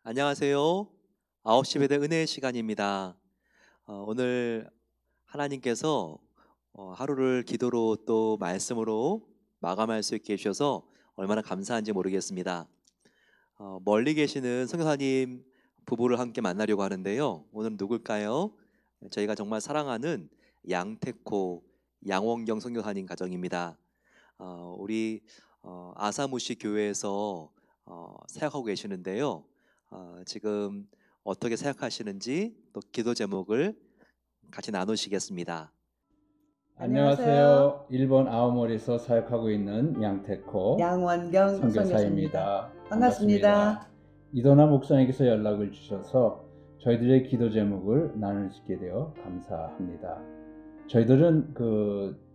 안녕하세요. 9시 배대 은혜의 시간입니다. 오늘 하나님께서 하루를 기도로 또 말씀으로 마감할 수 있게 해주셔서 얼마나 감사한지 모르겠습니다. 멀리 계시는 선교사님 부부를 함께 만나려고 하는데요. 오늘은 누굴까요? 저희가 정말 사랑하는 양태코, 양원경 선교사님 가정입니다. 우리 아사무시 교회에서 사역하고 계시는데요. 지금 어떻게 생각하시는지 또 기도 제목을 같이 나누시겠습니다. 안녕하세요. 일본 아오모리에서 사역하고 있는 양태코 양원경 선교사입니다. 선교사입니다. 반갑습니다. 이도나 목사님께서 연락을 주셔서 저희들의 기도 제목을 나눌 수 있게 되어 감사합니다. 저희들은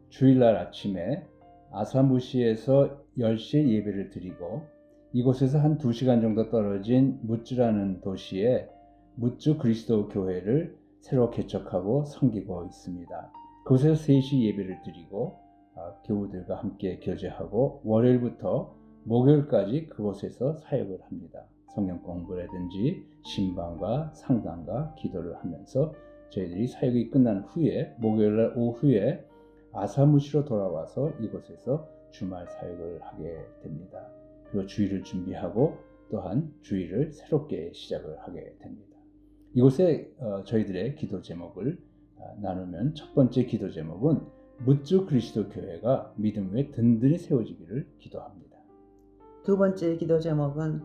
주일날 아침에 아사무시에서 10시에 예배를 드리고 이곳에서 한 2시간 정도 떨어진 무쯔라는 도시에 무쯔 그리스도 교회를 새로 개척하고 섬기고 있습니다. 그곳에서 3시 예배를 드리고 교우들과 함께 교제하고 월요일부터 목요일까지 그곳에서 사역을 합니다. 성경 공부라든지 신방과 상담과 기도를 하면서 저희들이 사역이 끝난 후에 목요일날 오후에 아사무시로 돌아와서 이곳에서 주말 사역을 하게 됩니다. 그리고 주일을 준비하고 또한 주일을 새롭게 시작을 하게 됩니다. 이곳에 저희들의 기도 제목을 나누면 첫 번째 기도 제목은 무쯔 그리스도 교회가 믿음 위에 든든히 세워지기를 기도합니다. 두 번째 기도 제목은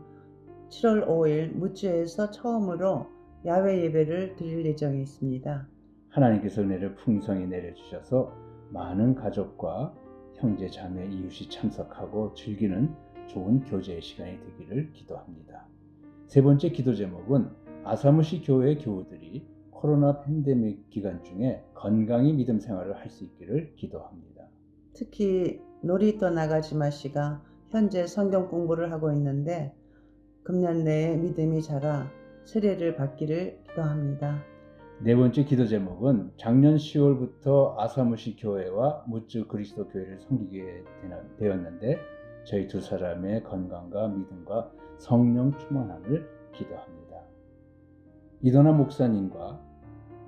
7월 5일 무쯔에서 처음으로 야외 예배를 드릴 예정에 있습니다. 하나님께서 은혜를 풍성히 내려주셔서 많은 가족과 형제 자매 이웃이 참석하고 즐기는 좋은 교제의 시간이 되기를 기도합니다. 세 번째 기도 제목은 아사무시 교회 교우들이 코로나 팬데믹 기간 중에 건강히 믿음 생활을 할 수 있기를 기도합니다. 특히 놀이터 나가지마 씨가 현재 성경 공부를 하고 있는데 금년 내에 믿음이 자라 세례를 받기를 기도합니다. 네 번째 기도 제목은 작년 10월부터 아사무시 교회와 무쯔 그리스도 교회를 섬기게 되었는데 저희 두 사람의 건강과 믿음과 성령 충만함을 기도합니다. 이도나 목사님과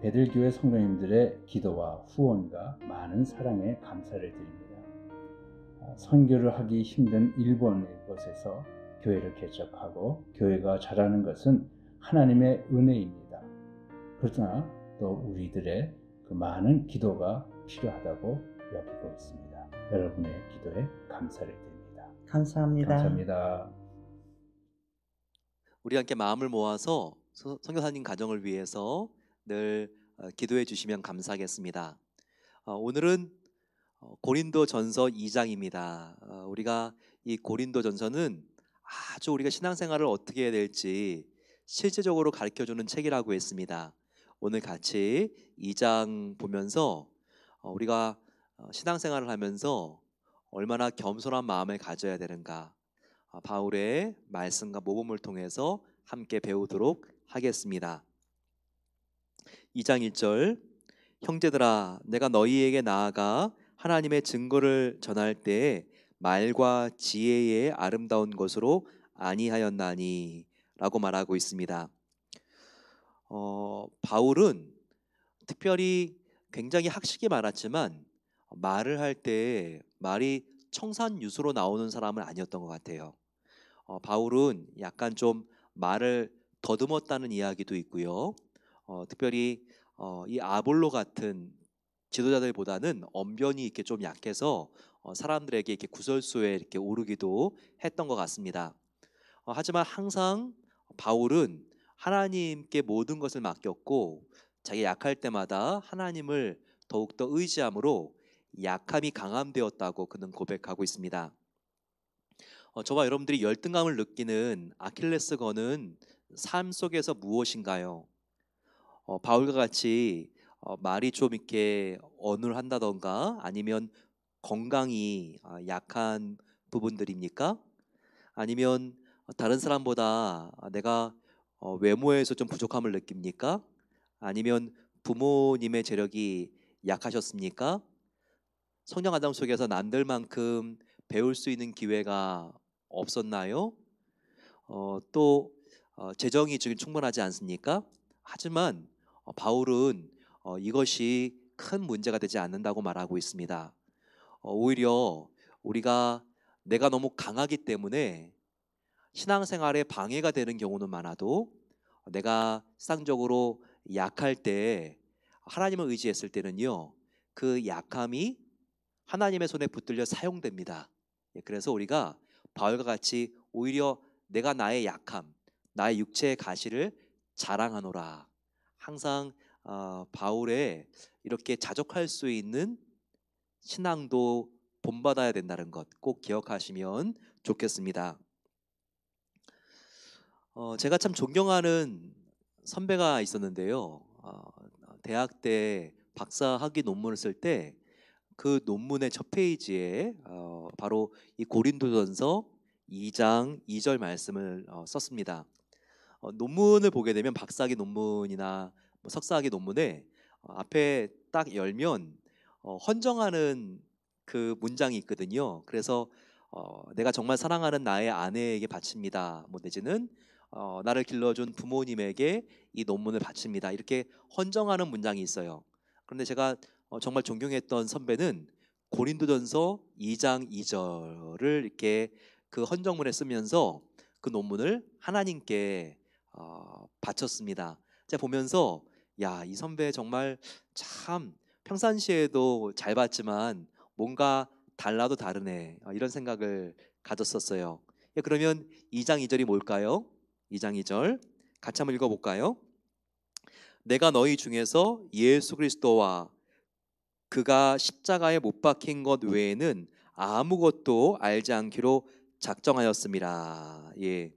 베들교회 성도님들의 기도와 후원과 많은 사랑에 감사를 드립니다. 선교를 하기 힘든 일본의 곳에서 교회를 개척하고 교회가 자라는 것은 하나님의 은혜입니다. 그러나 또 우리들의 그 많은 기도가 필요하다고 여기고 있습니다. 여러분의 기도에 감사를 드립니다. 감사합니다. 감사합니다. 우리 함께 마음을 모아서 선교사님 가정을 위해서 늘 기도해 주시면 감사하겠습니다. 오늘은 고린도전서 2장입니다. 우리가 이 고린도전서는 아주 우리가 신앙생활을 어떻게 해야 될지 실제적으로 가르쳐주는 책이라고 했습니다. 오늘 같이 2장 보면서 우리가 신앙생활을 하면서 얼마나 겸손한 마음을 가져야 되는가, 바울의 말씀과 모범을 통해서 함께 배우도록 하겠습니다. 2장 1절, 형제들아 내가 너희에게 나아가 하나님의 증거를 전할 때에 말과 지혜의 아름다운 것으로 아니하였나니 라고 말하고 있습니다. 바울은 특별히 굉장히 학식이 많았지만 말을 할 때 말이 청산유수로 나오는 사람은 아니었던 것 같아요. 바울은 약간 좀 말을 더듬었다는 이야기도 있고요. 특별히 이 아볼로 같은 지도자들보다는 언변이 이렇게 좀 약해서 사람들에게 이렇게 구설수에 이렇게 오르기도 했던 것 같습니다. 하지만 항상 바울은 하나님께 모든 것을 맡겼고 자기 약할 때마다 하나님을 더욱더 의지함으로 약함이 강함되었다고 그는 고백하고 있습니다. 저와 여러분들이 열등감을 느끼는 아킬레스건은 삶 속에서 무엇인가요? 바울과 같이 말이 좀 이렇게 어눌한다던가 아니면 건강이 약한 부분들입니까? 아니면 다른 사람보다 내가 외모에서 좀 부족함을 느낍니까? 아니면 부모님의 재력이 약하셨습니까? 성령 아담 속에서 남들만큼 배울 수 있는 기회가 없었나요? 또 재정이 지금 충분하지 않습니까? 하지만 바울은 이것이 큰 문제가 되지 않는다고 말하고 있습니다. 오히려 우리가 내가 너무 강하기 때문에 신앙생활에 방해가 되는 경우는 많아도 내가 세상적으로 약할 때 하나님을 의지했을 때는요, 그 약함이 하나님의 손에 붙들려 사용됩니다. 그래서 우리가 바울과 같이 오히려 내가 나의 약함, 나의 육체의 가시를 자랑하노라. 항상 바울의 이렇게 자족할 수 있는 신앙도 본받아야 된다는 것 꼭 기억하시면 좋겠습니다. 제가 참 존경하는 선배가 있었는데요. 대학 때 박사 학위 논문을 쓸 때 그 논문의 첫 페이지에 바로 이 고린도전서 2장 2절 말씀을 썼습니다. 논문을 보게 되면 박사학위 논문이나 뭐 석사학위 논문에 앞에 딱 열면 헌정하는 그 문장이 있거든요. 그래서 내가 정말 사랑하는 나의 아내에게 바칩니다. 뭐 내지는 나를 길러준 부모님에게 이 논문을 바칩니다. 이렇게 헌정하는 문장이 있어요. 그런데 제가 정말 존경했던 선배는 고린도전서 2장 2절을 이렇게 그 헌정문에 쓰면서 그 논문을 하나님께 바쳤습니다. 제가 보면서 야, 이 선배 정말 참 평상시에도 잘 봤지만 뭔가 달라도 다르네, 이런 생각을 가졌었어요. 그러면 2장 2절이 뭘까요? 2장 2절 같이 한번 읽어볼까요? 내가 너희 중에서 예수 그리스도와 그가 십자가에 못 박힌 것 외에는 아무것도 알지 않기로 작정하였습니다. 예,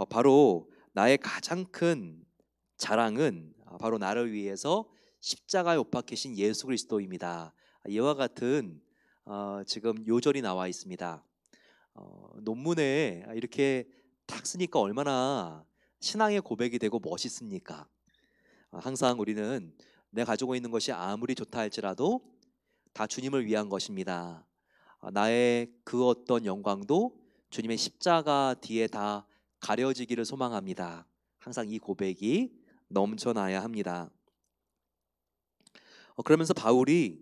바로 나의 가장 큰 자랑은 바로 나를 위해서 십자가에 못 박히신 예수 그리스도입니다. 이와 같은 지금 요절이 나와 있습니다. 논문에 이렇게 탁 쓰니까 얼마나 신앙의 고백이 되고 멋있습니까? 항상 우리는 내가 가지고 있는 것이 아무리 좋다 할지라도 다 주님을 위한 것입니다. 나의 그 어떤 영광도 주님의 십자가 뒤에 다 가려지기를 소망합니다. 항상 이 고백이 넘쳐나야 합니다. 그러면서 바울이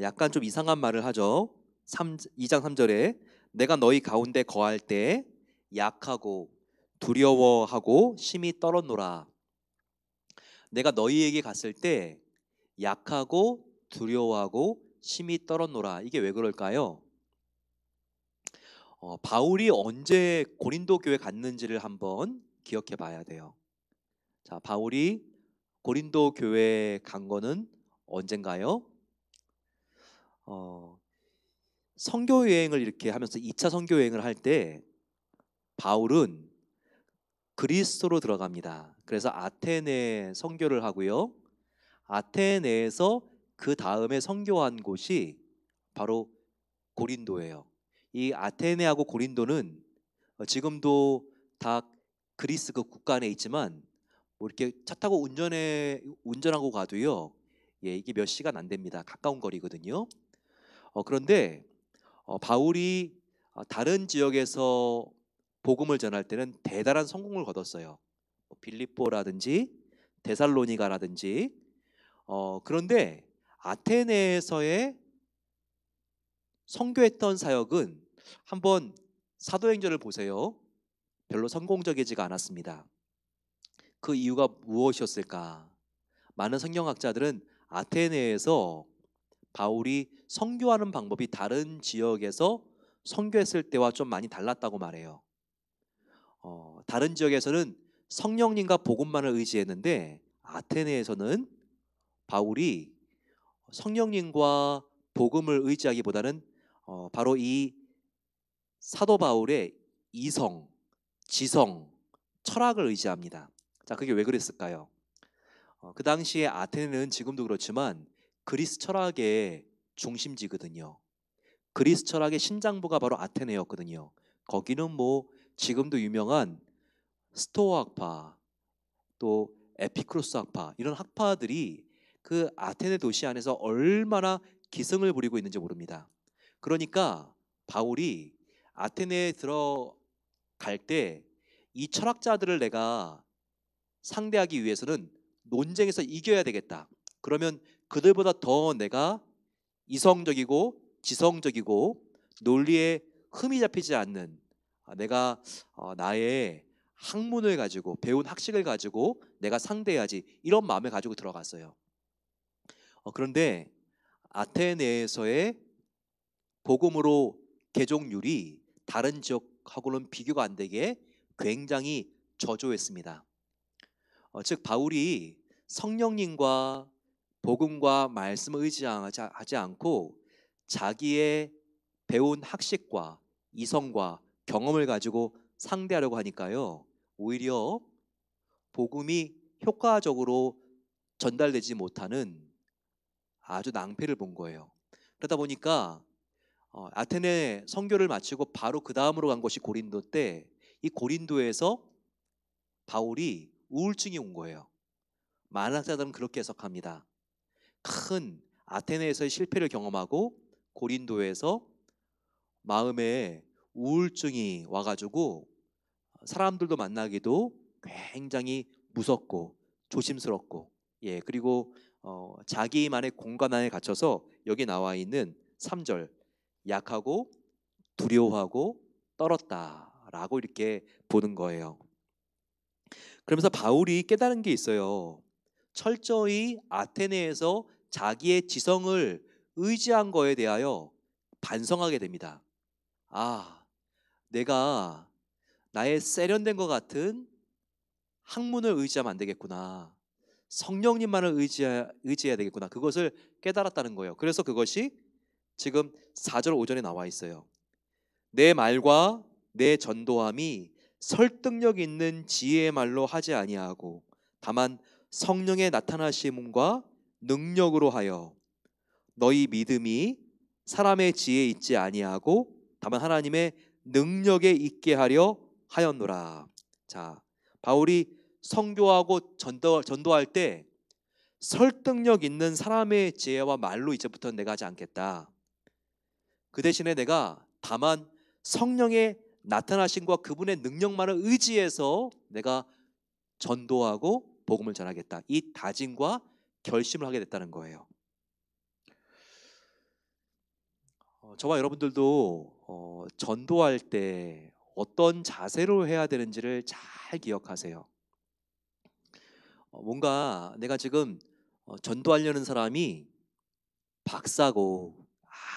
약간 좀 이상한 말을 하죠. 2장 3절에 내가 너희 가운데 거할 때 약하고 두려워하고 심히 떨었노라. 내가 너희에게 갔을 때 약하고 두려워하고 심히 떨었노라. 이게 왜 그럴까요? 바울이 언제 고린도 교회 갔는지를 한번 기억해 봐야 돼요. 자, 바울이 고린도 교회에 간 거는 언젠가요? 선교 여행을 이렇게 하면서 2차 선교 여행을 할 때 바울은 그리스도로 들어갑니다. 그래서 아테네 선교를 하고요. 아테네에서 그 다음에 선교한 곳이 바로 고린도예요. 이 아테네하고 고린도는 지금도 다 그리스 그 국가 안에 있지만 뭐 이렇게 차 타고 운전하고 가도요, 예, 이게 몇 시간 안 됩니다. 가까운 거리거든요. 그런데 바울이 다른 지역에서 복음을 전할 때는 대단한 성공을 거뒀어요. 빌립보라든지 데살로니가라든지. 그런데 아테네에서의 선교했던 사역은 한번 사도행전을 보세요. 별로 성공적이지가 않았습니다. 그 이유가 무엇이었을까? 많은 성경학자들은 아테네에서 바울이 선교하는 방법이 다른 지역에서 선교했을 때와 좀 많이 달랐다고 말해요. 다른 지역에서는 성령님과 복음만을 의지했는데 아테네에서는 바울이 성령님과 복음을 의지하기보다는 바로 이 사도 바울의 이성, 지성, 철학을 의지합니다. 자, 그게 왜 그랬을까요? 그 당시에 아테네는 지금도 그렇지만 그리스 철학의 중심지거든요. 그리스 철학의 심장부가 바로 아테네였거든요. 거기는 뭐 지금도 유명한 스토아 학파, 또 에피쿠로스 학파, 이런 학파들이 그 아테네 도시 안에서 얼마나 기승을 부리고 있는지 모릅니다. 그러니까 바울이 아테네에 들어갈 때 이 철학자들을 내가 상대하기 위해서는 논쟁에서 이겨야 되겠다. 그러면 그들보다 더 내가 이성적이고 지성적이고 논리에 흠이 잡히지 않는 내가 나의 학문을 가지고 배운 학식을 가지고 내가 상대해야지, 이런 마음을 가지고 들어갔어요. 그런데 아테네에서의 복음으로 개종률이 다른 지역하고는 비교가 안 되게 굉장히 저조했습니다. 즉 바울이 성령님과 복음과 말씀을 의지하지 않고 자기의 배운 학식과 이성과 경험을 가지고 상대하려고 하니까요, 오히려 복음이 효과적으로 전달되지 못하는 아주 낭패를 본 거예요. 그러다 보니까 아테네 선교를 마치고 바로 그 다음으로 간 것이 고린도 때, 이 고린도에서 바울이 우울증이 온 거예요. 많은 학자들은 그렇게 해석합니다. 큰 아테네에서의 실패를 경험하고 고린도에서 마음에 우울증이 와가지고 사람들도 만나기도 굉장히 무섭고 조심스럽고, 그리고 자기만의 공간 안에 갇혀서 여기 나와 있는 3절, 약하고 두려워하고 떨었다라고 이렇게 보는 거예요. 그러면서 바울이 깨달은 게 있어요. 철저히 아테네에서 자기의 지성을 의지한 거에 대하여 반성하게 됩니다. 내가 나의 세련된 것 같은 학문을 의지하면 안 되겠구나. 성령님만을 의지해야 되겠구나. 그것을 깨달았다는 거예요. 그래서 그것이 지금 4절 5절에 나와 있어요. 내 말과 내 전도함이 설득력 있는 지혜의 말로 하지 아니하고 다만 성령의 나타나심과 능력으로 하여 너희 믿음이 사람의 지혜에 있지 아니하고 다만 하나님의 능력에 있게 하려 하였노라. 자, 바울이 선교하고 전도할 때 설득력 있는 사람의 지혜와 말로 이제부터 내가 하지 않겠다. 그 대신에 내가 다만 성령의 나타나심과 그분의 능력만을 의지해서 내가 전도하고 복음을 전하겠다. 이 다짐과 결심을 하게 됐다는 거예요. 저와 여러분들도 전도할 때 어떤 자세로 해야 되는지를 잘 기억하세요. 뭔가 내가 지금 전도하려는 사람이 박사고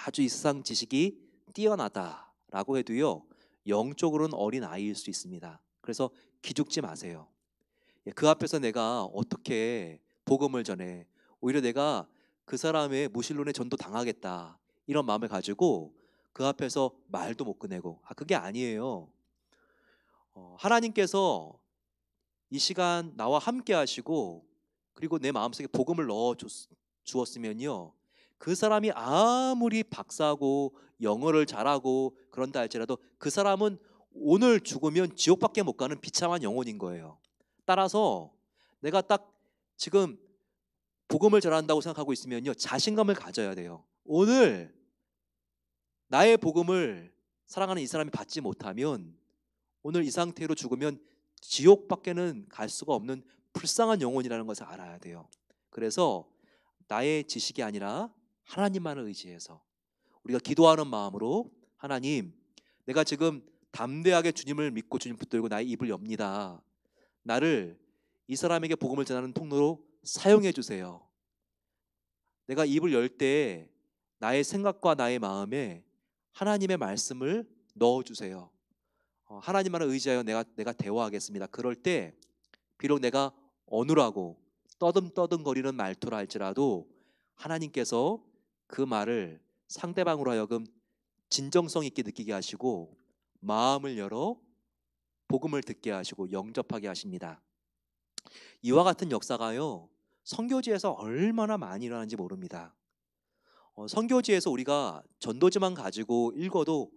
아주 이 세상 지식이 뛰어나다라고 해도요, 영적으로는 어린 아이일 수 있습니다. 그래서 기죽지 마세요. 그 앞에서 내가 어떻게 복음을 전해, 오히려 내가 그 사람의 무신론에 전도 당하겠다, 이런 마음을 가지고 그 앞에서 말도 못 꺼내고, 그게 아니에요. 하나님께서 이 시간 나와 함께 하시고 그리고 내 마음속에 복음을 넣어 주었으면요, 그 사람이 아무리 박사고 영어를 잘하고 그런다 할지라도 그 사람은 오늘 죽으면 지옥밖에 못 가는 비참한 영혼인 거예요. 따라서 내가 딱 지금 복음을 전한다고 생각하고 있으면요, 자신감을 가져야 돼요. 오늘 나의 복음을 사랑하는 이 사람이 받지 못하면 오늘 이 상태로 죽으면 지옥밖에는 갈 수가 없는 불쌍한 영혼이라는 것을 알아야 돼요. 그래서 나의 지식이 아니라 하나님만을 의지해서 우리가 기도하는 마음으로, 하나님, 내가 지금 담대하게 주님을 믿고 주님 붙들고 나의 입을 엽니다. 나를 이 사람에게 복음을 전하는 통로로 사용해 주세요. 내가 입을 열 때 나의 생각과 나의 마음에 하나님의 말씀을 넣어 주세요. 하나님만을 의지하여 내가 대화하겠습니다. 그럴 때 비록 내가 어눌하고 떠듬떠듬거리는 말투라 할지라도 하나님께서 그 말을 상대방으로 하여금 진정성 있게 느끼게 하시고 마음을 열어 복음을 듣게 하시고 영접하게 하십니다. 이와 같은 역사가요, 선교지에서 얼마나 많이 일어나는지 모릅니다. 선교지에서 우리가 전도지만 가지고 읽어도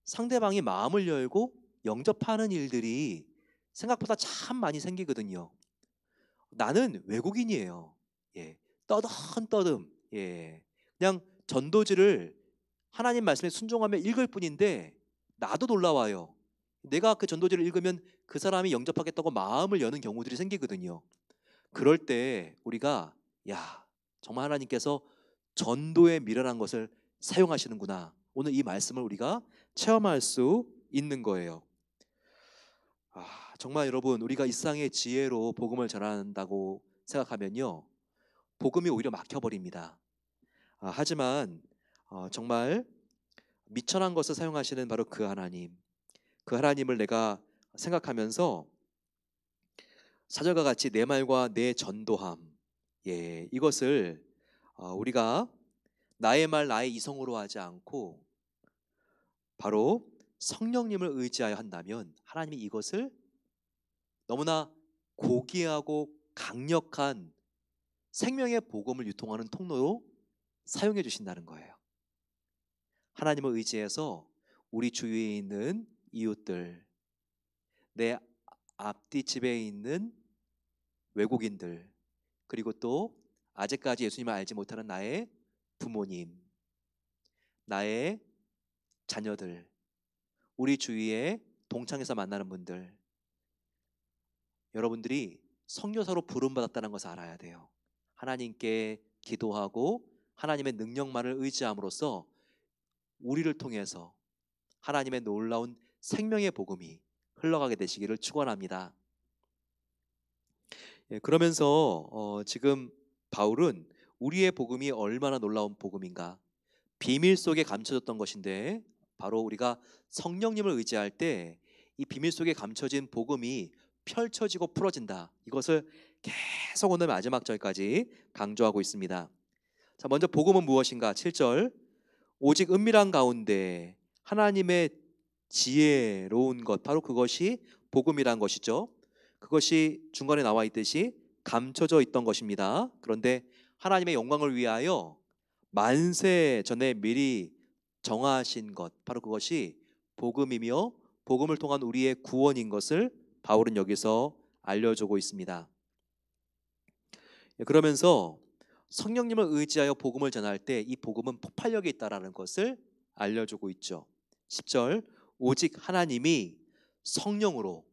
상대방이 마음을 열고 영접하는 일들이 생각보다 참 많이 생기거든요. 나는 외국인이에요. 떠듬떠듬. 그냥 전도지를 하나님 말씀에 순종하며 읽을 뿐인데 나도 놀라워요. 내가 그 전도지를 읽으면 그 사람이 영접하겠다고 마음을 여는 경우들이 생기거든요. 그럴 때 우리가 야, 정말 하나님께서 전도에 미련한 것을 사용하시는구나. 오늘 이 말씀을 우리가 체험할 수 있는 거예요. 정말 여러분, 우리가 이 세상의 지혜로 복음을 전한다고 생각하면요, 복음이 오히려 막혀버립니다. 하지만 정말 미천한 것을 사용하시는 바로 그 하나님, 그 하나님을 내가 생각하면서 사절과 같이 내 말과 내 전도함, 이것을 우리가 나의 말 나의 이성으로 하지 않고 바로 성령님을 의지하여 한다면 하나님이 이것을 너무나 고귀하고 강력한 생명의 복음을 유통하는 통로로 사용해 주신다는 거예요. 하나님을 의지해서 우리 주위에 있는 이웃들, 내 앞뒤 집에 있는 외국인들, 그리고 또 아직까지 예수님을 알지 못하는 나의 부모님, 나의 자녀들, 우리 주위에 동창에서 만나는 분들, 여러분들이 선교사로 부름받았다는 것을 알아야 돼요. 하나님께 기도하고 하나님의 능력만을 의지함으로써 우리를 통해서 하나님의 놀라운 생명의 복음이 흘러가게 되시기를 축원합니다. 그러면서 지금 바울은 우리의 복음이 얼마나 놀라운 복음인가, 비밀 속에 감춰졌던 것인데 바로 우리가 성령님을 의지할 때 이 비밀 속에 감춰진 복음이 펼쳐지고 풀어진다. 이것을 계속 오늘 마지막 절까지 강조하고 있습니다. 자, 먼저 복음은 무엇인가? 7절, 오직 은밀한 가운데 하나님의 지혜로운 것, 바로 그것이 복음이란 것이죠. 그것이 중간에 나와 있듯이 감춰져 있던 것입니다. 그런데 하나님의 영광을 위하여 만세 전에 미리 정하신 것, 바로 그것이 복음이며 복음을 통한 우리의 구원인 것을 바울은 여기서 알려주고 있습니다. 그러면서 성령님을 의지하여 복음을 전할 때 이 복음은 폭발력이 있다는 것을 알려주고 있죠. 10절, 오직 하나님이 성령으로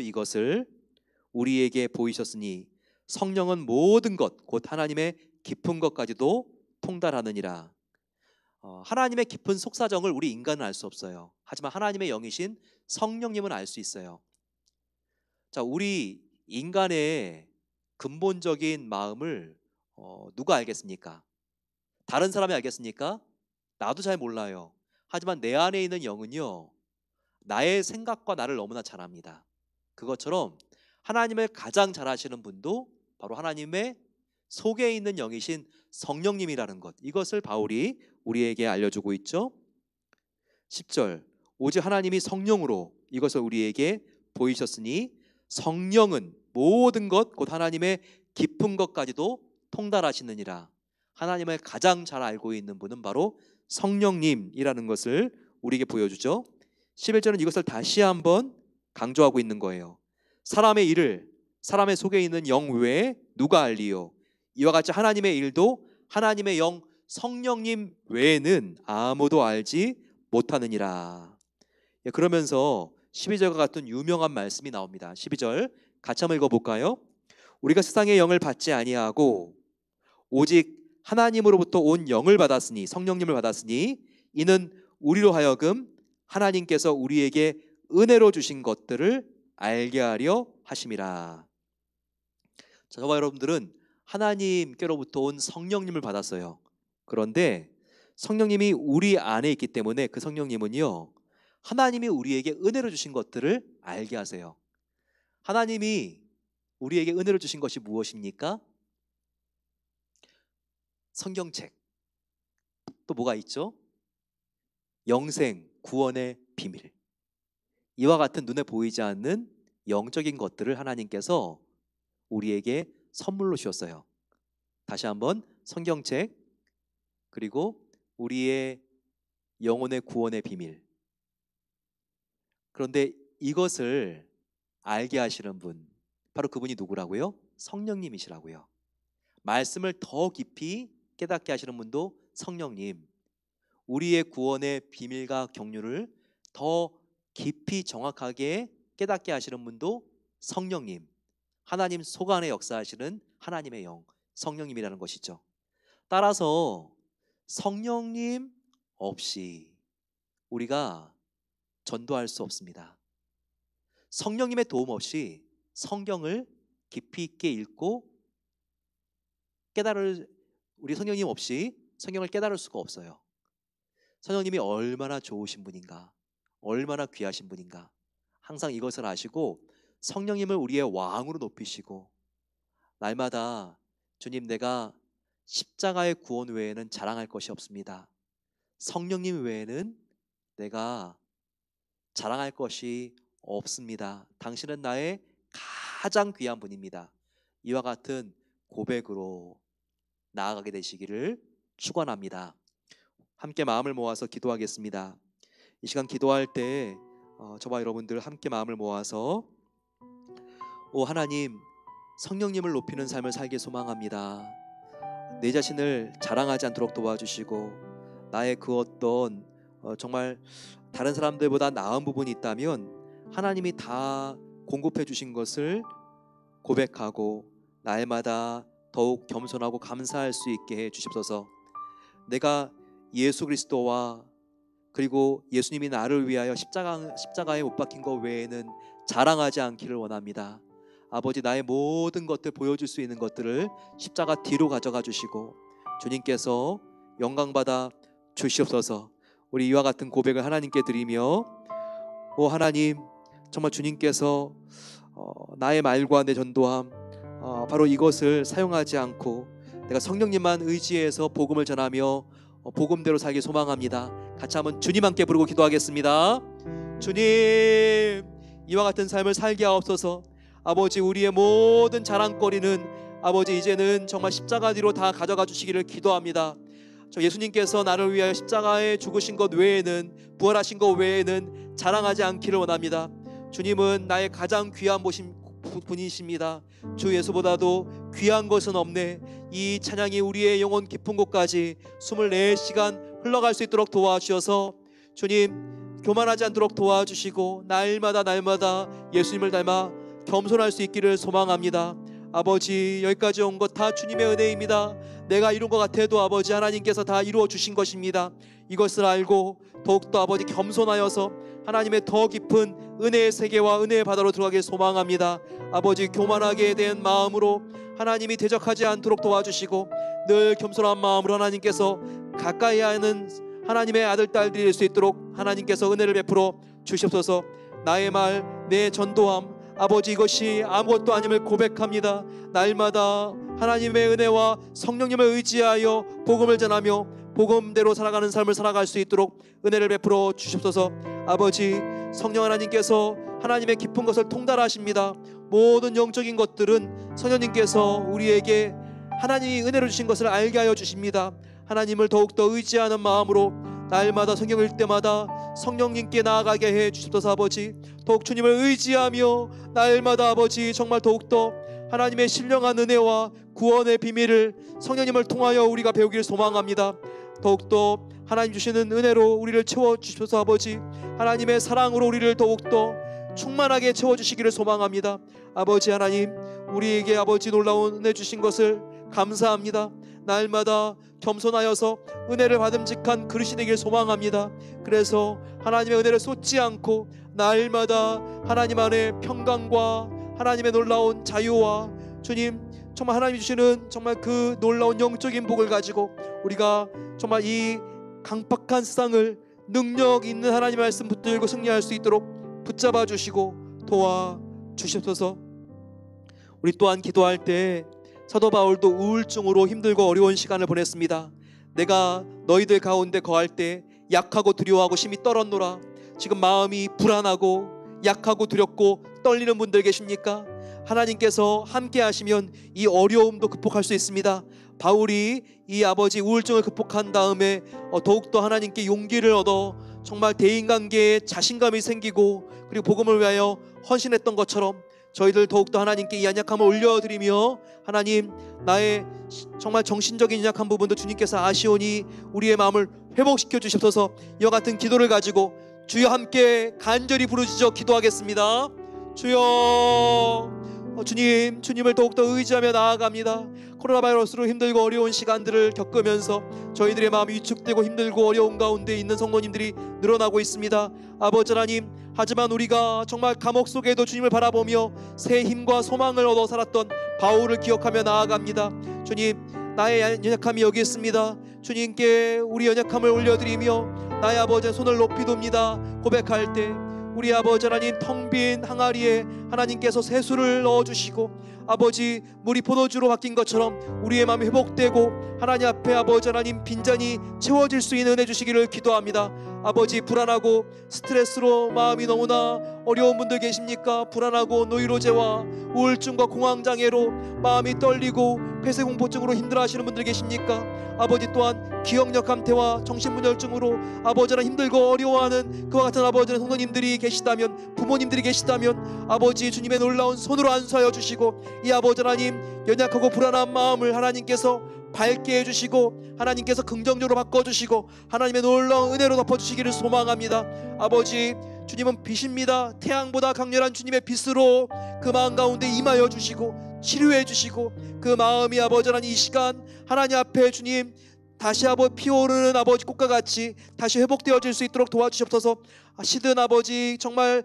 이것을 우리에게 보이셨으니 성령은 모든 것 곧 하나님의 깊은 것까지도 통달하느니라. 하나님의 깊은 속사정을 우리 인간은 알 수 없어요. 하지만 하나님의 영이신 성령님은 알 수 있어요. 자, 우리 인간의 근본적인 마음을 누가 알겠습니까? 다른 사람이 알겠습니까? 나도 잘 몰라요. 하지만 내 안에 있는 영은요, 나의 생각과 나를 너무나 잘 압니다. 그것처럼 하나님을 가장 잘 아시는 분도 바로 하나님의 속에 있는 영이신 성령님이라는 것, 이것을 바울이 우리에게 알려주고 있죠. 10절, 오직 하나님이 성령으로 이것을 우리에게 보이셨으니 성령은 모든 것 곧 하나님의 깊은 것까지도 통달하시느니라. 하나님을 가장 잘 알고 있는 분은 바로 성령님이라는 것을 우리에게 보여주죠. 11절은 이것을 다시 한번 강조하고 있는 거예요. 사람의 일을 사람의 속에 있는 영 외에 누가 알리요? 이와 같이 하나님의 일도 하나님의 영 성령님 외에는 아무도 알지 못하느니라. 그러면서 12절과 같은 유명한 말씀이 나옵니다. 12절 같이 한번 읽어볼까요? 우리가 세상의 영을 받지 아니하고 오직 하나님으로부터 온 영을 받았으니, 성령님을 받았으니 이는 우리로 하여금 하나님께서 우리에게 은혜로 주신 것들을 알게 하려 하심이라. 자, 저와 여러분들은 하나님께로부터 온 성령님을 받았어요. 그런데 성령님이 우리 안에 있기 때문에 그 성령님은요, 하나님이 우리에게 은혜로 주신 것들을 알게 하세요. 하나님이 우리에게 은혜로 주신 것이 무엇입니까? 성경책. 또 뭐가 있죠? 영생, 구원의 비밀. 이와 같은 눈에 보이지 않는 영적인 것들을 하나님께서 우리에게 선물로 주셨어요. 다시 한번 성경책, 그리고 우리의 영혼의 구원의 비밀. 그런데 이것을 알게 하시는 분, 바로 그분이 누구라고요? 성령님이시라고요. 말씀을 더 깊이 깨닫게 하시는 분도 성령님. 우리의 구원의 비밀과 경륜을 더 깊이 정확하게 깨닫게 하시는 분도 성령님, 하나님 속 안에 역사하시는 하나님의 영, 성령님이라는 것이죠. 따라서 성령님 없이 우리가 전도할 수 없습니다. 성령님의 도움 없이 성경을 깊이 있게 읽고 우리 성령님 없이 성경을 깨달을 수가 없어요. 성령님이 얼마나 좋으신 분인가, 얼마나 귀하신 분인가, 항상 이것을 아시고 성령님을 우리의 왕으로 높이시고, 날마다 주님, 내가 십자가의 구원 외에는 자랑할 것이 없습니다. 성령님 외에는 내가 자랑할 것이 없습니다. 당신은 나의 가장 귀한 분입니다. 이와 같은 고백으로 나아가게 되시기를 축원합니다. 함께 마음을 모아서 기도하겠습니다. 이 시간 기도할 때 저와 여러분들 함께 마음을 모아서 오 하나님, 성령님을 높이는 삶을 살기 소망합니다. 내 자신을 자랑하지 않도록 도와주시고, 나의 그 어떤 정말 다른 사람들보다 나은 부분이 있다면 하나님이 다 공급해 주신 것을 고백하고 날마다 더욱 겸손하고 감사할 수 있게 해 주십소서. 내가 예수 그리스도와 그리고 예수님이 나를 위하여 십자가에 못 박힌 것 외에는 자랑하지 않기를 원합니다. 아버지, 나의 모든 것들 보여줄 수 있는 것들을 십자가 뒤로 가져가 주시고 주님께서 영광받아 주시옵소서. 우리 이와 같은 고백을 하나님께 드리며, 오 하나님, 정말 주님께서 나의 말과 내 전도함, 바로 이것을 사용하지 않고 내가 성령님만 의지해서 복음을 전하며 복음대로 살기 소망합니다. 같이 한번 주님 함께 부르고 기도하겠습니다. 주님, 이와 같은 삶을 살게 하옵소서. 아버지, 우리의 모든 자랑거리는 아버지 이제는 정말 십자가 뒤로 다 가져가 주시기를 기도합니다. 저 예수님께서 나를 위하여 십자가에 죽으신 것 외에는, 부활하신 것 외에는 자랑하지 않기를 원합니다. 주님은 나의 가장 귀한 분이십니다. 주 예수보다도 귀한 것은 없네. 이 찬양이 우리의 영혼 깊은 곳까지 24시간 흘러갈 수 있도록 도와주셔서 주님, 교만하지 않도록 도와주시고 날마다 예수님을 닮아 겸손할 수 있기를 소망합니다. 아버지, 여기까지 온 것 다 주님의 은혜입니다. 내가 이룬 것 같아도 아버지 하나님께서 다 이루어 주신 것입니다. 이것을 알고 더욱더 아버지 겸손하여서 하나님의 더 깊은 은혜의 세계와 은혜의 바다로 들어가길 소망합니다. 아버지, 교만하게 된 마음으로 하나님이 대적하지 않도록 도와주시고 늘 겸손한 마음으로 하나님께서 가까이 하는 하나님의 아들 딸들이 될 수 있도록 하나님께서 은혜를 베풀어 주시옵소서. 나의 말, 내 전도함, 아버지 이것이 아무것도 아님을 고백합니다. 날마다 하나님의 은혜와 성령님을 의지하여 복음을 전하며 복음대로 살아가는 삶을 살아갈 수 있도록 은혜를 베풀어 주시옵소서. 아버지, 성령 하나님께서 하나님의 깊은 것을 통달하십니다. 모든 영적인 것들은 성령님께서 우리에게 하나님이 은혜로 주신 것을 알게 하여 주십니다. 하나님을 더욱더 의지하는 마음으로 날마다 성경 읽을 때마다 성령님께 나아가게 해 주시옵소서. 아버지, 더욱 주님을 의지하며 날마다 아버지 정말 더욱더 하나님의 신령한 은혜와 구원의 비밀을 성령님을 통하여 우리가 배우기를 소망합니다. 더욱더 하나님 주시는 은혜로 우리를 채워주셔서 아버지 하나님의 사랑으로 우리를 더욱더 충만하게 채워주시기를 소망합니다. 아버지 하나님, 우리에게 아버지 놀라운 은혜 주신 것을 감사합니다. 날마다 겸손하여서 은혜를 받음직한 그릇이 되길 소망합니다. 그래서 하나님의 은혜를 쏟지 않고 날마다 하나님 안에 평강과 하나님의 놀라운 자유와 주님 정말 하나님이 주시는 정말 그 놀라운 영적인 복을 가지고 우리가 정말 이 강팍한 세상을 능력 있는 하나님의 말씀 붙들고 승리할 수 있도록 붙잡아 주시고 도와 주시옵소서. 우리 또한 기도할 때 사도 바울도 우울증으로 힘들고 어려운 시간을 보냈습니다. 내가 너희들 가운데 거할 때 약하고 두려워하고 심히 떨었노라. 지금 마음이 불안하고 약하고 두렵고 떨리는 분들 계십니까? 하나님께서 함께 하시면 이 어려움도 극복할 수 있습니다. 바울이 이 아버지 우울증을 극복한 다음에 더욱더 하나님께 용기를 얻어 정말 대인관계에 자신감이 생기고 그리고 복음을 위하여 헌신했던 것처럼 저희들 더욱더 하나님께 이 연약함을 올려드리며 하나님, 나의 정말 정신적인 연약한 부분도 주님께서 아시오니 우리의 마음을 회복시켜 주시옵소서. 이와 같은 기도를 가지고 주여 함께 간절히 부르짖어 기도하겠습니다. 주여, 주님을 더욱더 의지하며 나아갑니다. 코로나 바이러스로 힘들고 어려운 시간들을 겪으면서 저희들의 마음이 위축되고 힘들고 어려운 가운데 있는 성도님들이 늘어나고 있습니다. 아버지 하나님, 하지만 우리가 정말 감옥 속에도 주님을 바라보며 새 힘과 소망을 얻어 살았던 바울을 기억하며 나아갑니다. 주님, 나의 연약함이 여기 있습니다. 주님께 우리 연약함을 올려드리며 나의 아버지의 손을 높이 둡니다. 고백할 때 우리 아버지 하나님, 텅 빈 항아리에 하나님께서 새수를 넣어주시고 아버지, 물이 포도주로 바뀐 것처럼 우리의 마음이 회복되고 하나님 앞에 아버지 하나님 빈잔이 채워질 수 있는 은혜 주시기를 기도합니다. 아버지, 불안하고 스트레스로 마음이 너무나 어려운 분들 계십니까? 불안하고 노이로제와 우울증과 공황장애로 마음이 떨리고 폐쇄공포증으로 힘들어하시는 분들 계십니까? 아버지, 또한 기억력 감퇴와 정신분열증으로 아버지 하나님 힘들고 어려워하는 그와 같은 아버지 하나님 성도님들이 계시다면, 부모님들이 계시다면 아버지 주님의 놀라운 손으로 안수하여 주시고 이 아버지 하나님 연약하고 불안한 마음을 하나님께서 밝게 해주시고 하나님께서 긍정적으로 바꿔주시고 하나님의 놀라운 은혜로 덮어주시기를 소망합니다. 아버지, 주님은 빛입니다. 태양보다 강렬한 주님의 빛으로 그 마음 가운데 임하여 주시고 치료해 주시고 그 마음이 아버지 하나님 이 시간 하나님 앞에 주님 다시 아버지 피어오르는 아버지 꽃과 같이 다시 회복되어질 수 있도록 도와주시옵소서. 시든 아버지 정말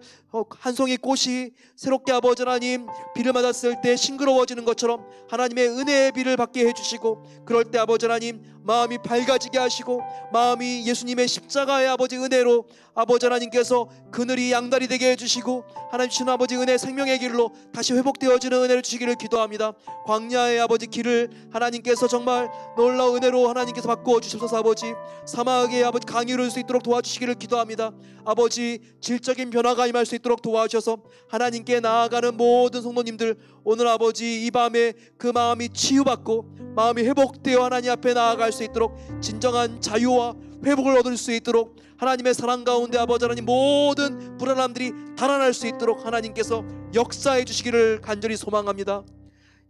한 송이 꽃이 새롭게 아버지 하나님 비를 맞았을 때 싱그러워지는 것처럼 하나님의 은혜의 비를 받게 해주시고 그럴 때 아버지 하나님 마음이 밝아지게 하시고 마음이 예수님의 십자가의 아버지 은혜로 아버지 하나님께서 그늘이 양다리 되게 해주시고 하나님 주신 아버지 은혜 생명의 길로 다시 회복되어지는 은혜를 주시기를 기도합니다. 광야의 아버지 길을 하나님께서 정말 놀라운 은혜로 하나님께서 바꾸어 주시옵소서. 아버지, 사막의 아버지 강이 흐를 수 있도록 도와주시기를 기도합니다. 아버지, 질적인 변화가 임할 수 있도록 도와주셔서 하나님께 나아가는 모든 성도님들 오늘 아버지 이 밤에 그 마음이 치유받고 마음이 회복되어 하나님 앞에 나아갈 수 있도록 진정한 자유와 회복을 얻을 수 있도록 하나님의 사랑 가운데 아버지 하나님 모든 불안함들이 달아날 수 있도록 하나님께서 역사해 주시기를 간절히 소망합니다.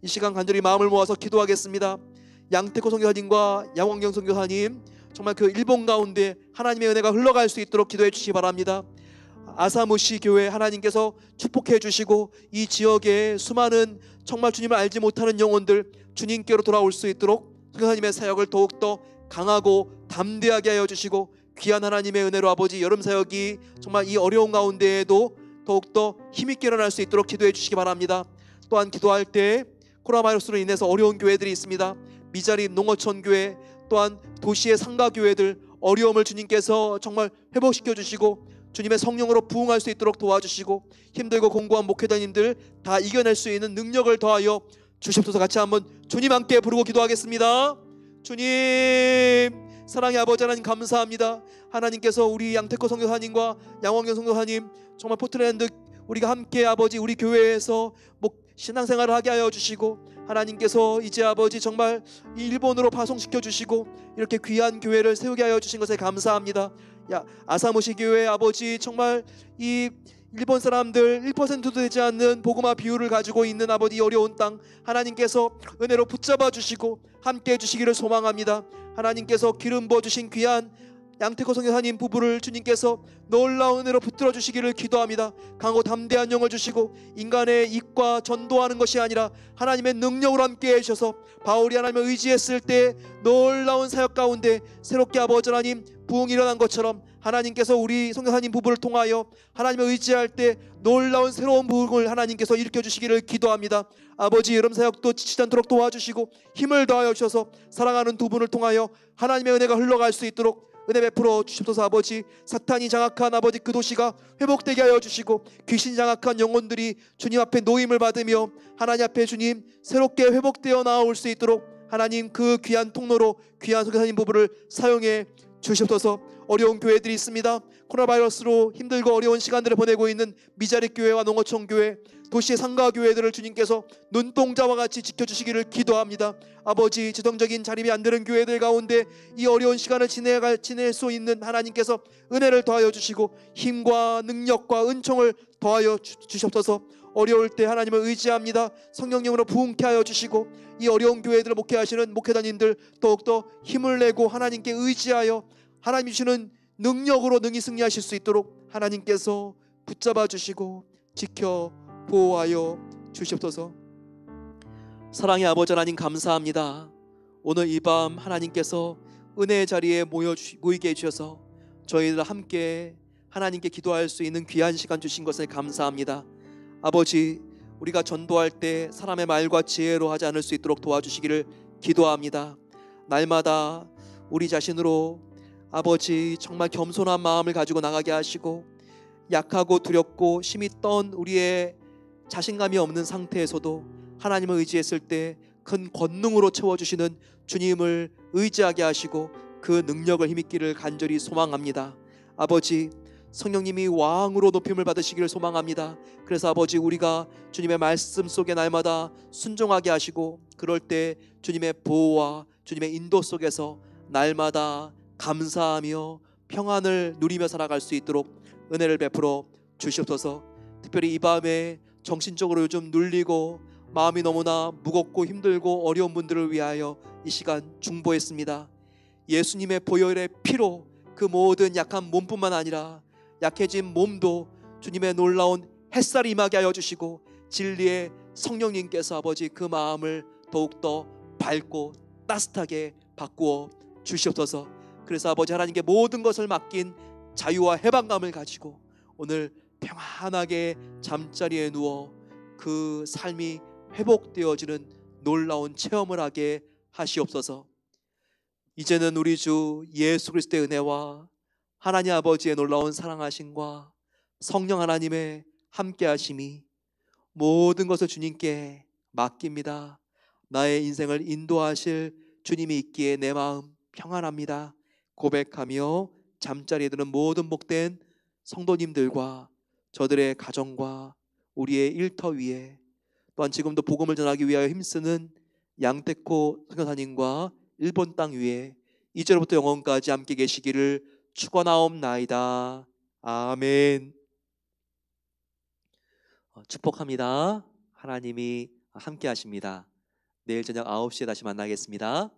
이 시간 간절히 마음을 모아서 기도하겠습니다. 양태코 선교사님과 양원경 선교사님 정말 그 일본 가운데 하나님의 은혜가 흘러갈 수 있도록 기도해 주시기 바랍니다. 아사무시 교회 하나님께서 축복해 주시고 이 지역에 수많은 정말 주님을 알지 못하는 영혼들 주님께로 돌아올 수 있도록 선교사님의 사역을 더욱더 강하고 담대하게 하여 주시고 귀한 하나님의 은혜로 아버지 여름 사역이 정말 이 어려운 가운데에도 더욱더 힘있게 일어날 수 있도록 기도해 주시기 바랍니다. 또한 기도할 때 코로나 바이러스로 인해서 어려운 교회들이 있습니다. 미자립 농어촌 교회 또한 도시의 상가 교회들 어려움을 주님께서 정말 회복시켜 주시고 주님의 성령으로 부흥할 수 있도록 도와주시고 힘들고 공고한 목회자님들 다 이겨낼 수 있는 능력을 더하여 주시옵소서. 같이 한번 주님 함께 부르고 기도하겠습니다. 주님, 사랑의 아버지 하나님 감사합니다. 하나님께서 우리 양태코 선교사님과 양원경 선교사님 정말 포트랜드 우리가 함께 아버지 우리 교회에서 신앙생활을 하게 하여 주시고 하나님께서 이제 아버지 정말 일본으로 파송시켜 주시고 이렇게 귀한 교회를 세우게 하여 주신 것에 감사합니다. 아사무시 교회 아버지 정말 이 일본 사람들 1%도 되지 않는 복음화 비율을 가지고 있는 아버지 어려운 땅 하나님께서 은혜로 붙잡아 주시고 함께 해주시기를 소망합니다. 하나님께서 기름 부어주신 귀한 양태코 선교사님 부부를 주님께서 놀라운 은혜로 붙들어 주시기를 기도합니다. 강하고 담대한 영을 주시고 인간의 입과 전도하는 것이 아니라 하나님의 능력으로 함께 해주셔서 바울이 하나님을 의지했을 때 놀라운 사역 가운데 새롭게 아버지 하나님 부흥이 일어난 것처럼 하나님께서 우리 선교사님 부부를 통하여 하나님을 의지할 때 놀라운 새로운 부흥을 하나님께서 일으켜주시기를 기도합니다. 아버지 여름 사역도 지치지 않도록 도와주시고 힘을 더하여 주셔서 사랑하는 두 분을 통하여 하나님의 은혜가 흘러갈 수 있도록 은혜 베풀어 주시옵소서. 아버지, 사탄이 장악한 아버지 그 도시가 회복되게 하여 주시고 귀신 장악한 영혼들이 주님 앞에 노임을 받으며 하나님 앞에 주님 새롭게 회복되어 나올 수 있도록 하나님 그 귀한 통로로 귀한 선교사님 부부를 사용해 주시옵소서. 어려운 교회들이 있습니다. 코로나 바이러스로 힘들고 어려운 시간들을 보내고 있는 미자립 교회와 농어촌 교회 도시의 상가 교회들을 주님께서 눈동자와 같이 지켜주시기를 기도합니다. 아버지, 지성적인 자립이 안 되는 교회들 가운데 이 어려운 시간을 지낼 수 있는 하나님께서 은혜를 더하여 주시고 힘과 능력과 은총을 더하여 주시옵소서. 어려울 때 하나님을 의지합니다. 성령님으로 부흥케 하여 주시고 이 어려운 교회들을 목회하시는 목회자님들 더욱더 힘을 내고 하나님께 의지하여 하나님 주시는 능력으로 능히 승리하실 수 있도록 하나님께서 붙잡아 주시고 지켜 보호하여 주시옵소서. 사랑의 아버지 하나님, 감사합니다. 오늘 이 밤 하나님께서 은혜의 자리에 모이게 해주셔서 저희들 함께 하나님께 기도할 수 있는 귀한 시간 주신 것을 감사합니다. 아버지, 우리가 전도할 때 사람의 말과 지혜로 하지 않을 수 있도록 도와주시기를 기도합니다. 날마다 우리 자신으로 아버지 정말 겸손한 마음을 가지고 나가게 하시고, 약하고 두렵고 힘이 떤 우리의 자신감이 없는 상태에서도 하나님을 의지했을 때 큰 권능으로 채워주시는 주님을 의지하게 하시고 그 능력을 힘입기를 간절히 소망합니다. 아버지, 성령님이 왕으로 높임을 받으시기를 소망합니다. 그래서 아버지, 우리가 주님의 말씀 속에 날마다 순종하게 하시고, 그럴 때 주님의 보호와 주님의 인도 속에서 날마다 감사하며 평안을 누리며 살아갈 수 있도록 은혜를 베풀어 주시옵소서. 특별히 이 밤에 정신적으로 요즘 눌리고 마음이 너무나 무겁고 힘들고 어려운 분들을 위하여 이 시간 중보했습니다. 예수님의 보혈의 피로 그 모든 약한 몸뿐만 아니라 약해진 몸도 주님의 놀라운 햇살이 임하게 하여 주시고, 진리의 성령님께서 아버지 그 마음을 더욱더 밝고 따뜻하게 바꾸어 주시옵소서. 그래서 아버지 하나님께 모든 것을 맡긴 자유와 해방감을 가지고 오늘 평안하게 잠자리에 누워 그 삶이 회복되어지는 놀라운 체험을 하게 하시옵소서. 이제는 우리 주 예수 그리스도의 은혜와 하나님 아버지의 놀라운 사랑하심과 성령 하나님의 함께하심이 모든 것을 주님께 맡깁니다. 나의 인생을 인도하실 주님이 있기에 내 마음 평안합니다 고백하며 잠자리에 드는 모든 복된 성도님들과 저들의 가정과 우리의 일터 위에, 또한 지금도 복음을 전하기 위하여 힘쓰는 양태코 선교사님과 일본 땅 위에 이제로부터 영원까지 함께 계시기를 축원하옵나이다. 아멘. 축복합니다. 하나님이 함께 하십니다. 내일 저녁 9시에 다시 만나겠습니다.